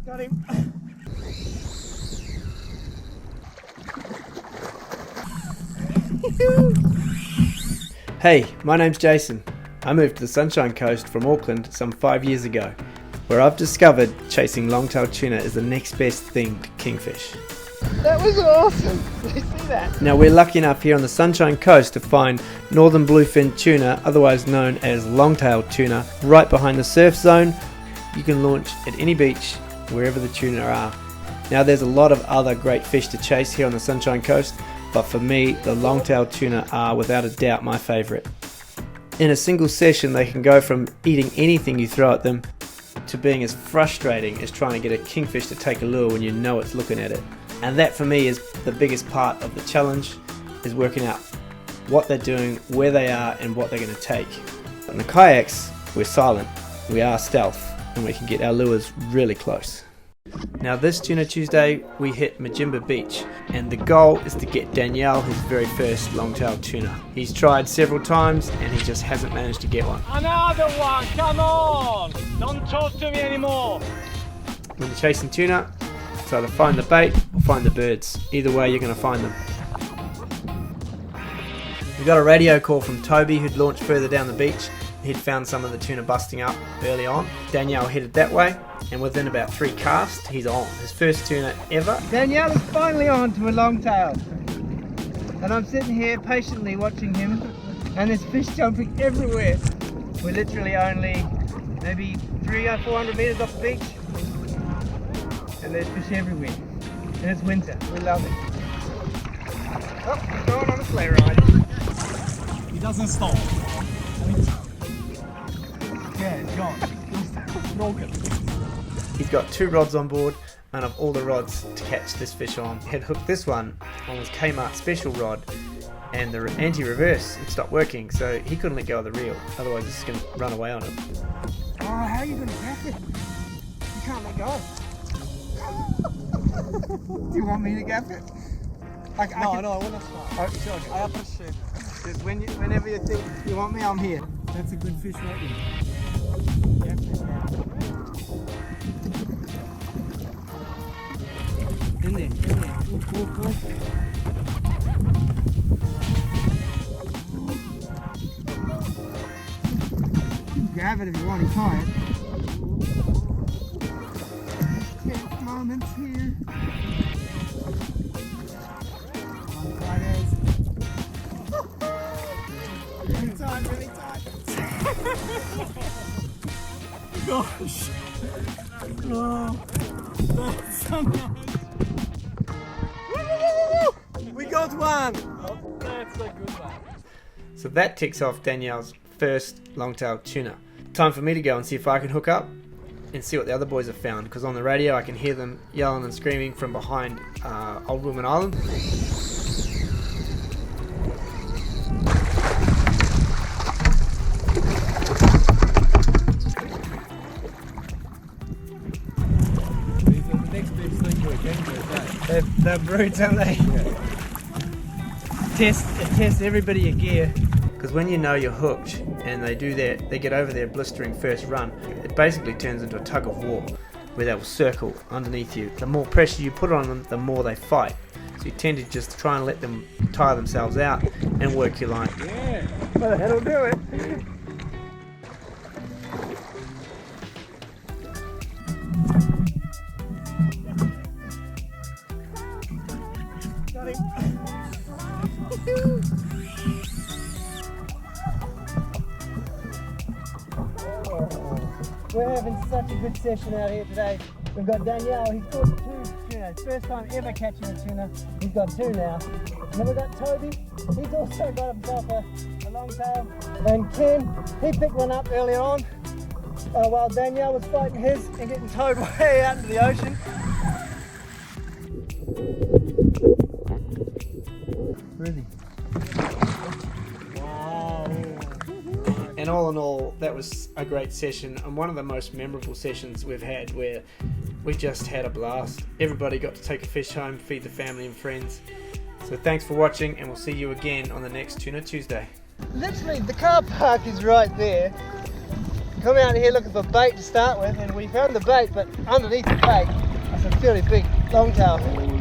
Got him. Hey, my name's Jason. I moved to the Sunshine Coast from Auckland some 5 years ago, where I've discovered chasing long-tailed tuna is the next best thing to kingfish. That was awesome. Did you see that? Now we're lucky enough here on the Sunshine Coast to find northern bluefin tuna, otherwise known as long-tailed tuna, right behind the surf zone. You can launch at any beach, wherever the tuna are. Now there's a lot of other great fish to chase here on the Sunshine Coast, but for me, the long-tailed tuna are without a doubt my favourite. In a single session, they can go from eating anything you throw at them to being as frustrating as trying to get a kingfish to take a lure when you know it's looking at it. And that for me is the biggest part of the challenge, is working out what they're doing, where they are, and what they're going to take. In the kayaks, we're silent, we are stealth, and we can get our lures really close. Now this Tuna Tuesday we hit Mudjimba beach, and the goal is to get Daniele his very first long-tailed tuna. He's tried several times and he just hasn't managed to get one. Another one, come on! Don't talk to me anymore! When you're chasing tuna, it's either find the bait or find the birds. Either way you're going to find them. We got a radio call from Toby, who'd launched further down the beach. He'd found some of the tuna busting up early on. Daniele headed that way, and within about 3 casts, he's on. His first tuna ever. Daniele is finally on to a longtail. And I'm sitting here patiently watching him, and there's fish jumping everywhere. We're literally only maybe 300 or 400 meters off the beach, and there's fish everywhere. And it's winter, we love it. Oh, he's going on a sleigh ride. He doesn't stop. Yeah, it's gone. It's broken. He's got 2 rods on board, and of all the rods to catch this fish on, he had hooked this one on his Kmart special rod, and the anti-reverse had stopped working, so he couldn't let go of the reel, otherwise it's going to run away on him. Oh, how are you going to gap it? You can't let go. Do you want me to gap it? No, I want to start. Oh, sure. I appreciate it. Just whenever you think you want me, I'm here. That's a good fish right there. In there. Cool. Grab it if you want to tie it. Tense moments here. Really tight. Gosh. Oh, that's so nice. We got one. That's a good one. So that ticks off Daniele's first long-tailed tuna. Time for me to go and see if I can hook up and see what the other boys have found, because on the radio I can hear them yelling and screaming from behind Old Woman Island. They're brutes, aren't they? Yeah. Test everybody of gear. Because when you know you're hooked and they do that, they get over their blistering first run, it basically turns into a tug of war where they will circle underneath you. The more pressure you put on them, the more they fight. So you tend to just try and let them tire themselves out and work your line. Yeah, well, that'll do it. Got him. We're having such a good session out here today. We've got Daniele, he's caught 2 tunas. First time ever catching a tuna. He's got 2 now. And then we've got Toby, he's also got himself a longtail. And Ken, he picked one up earlier on while Daniele was fighting his and getting towed way out into the ocean. Where is he? And all in all, that was a great session, and one of the most memorable sessions we've had, where we just had a blast. Everybody got to take a fish home, feed the family and friends. So thanks for watching, and we'll see you again on the next Tuna Tuesday. Literally, the car park is right there. come out here looking for bait to start with, and we found the bait, but underneath the bait, that's a fairly big longtail.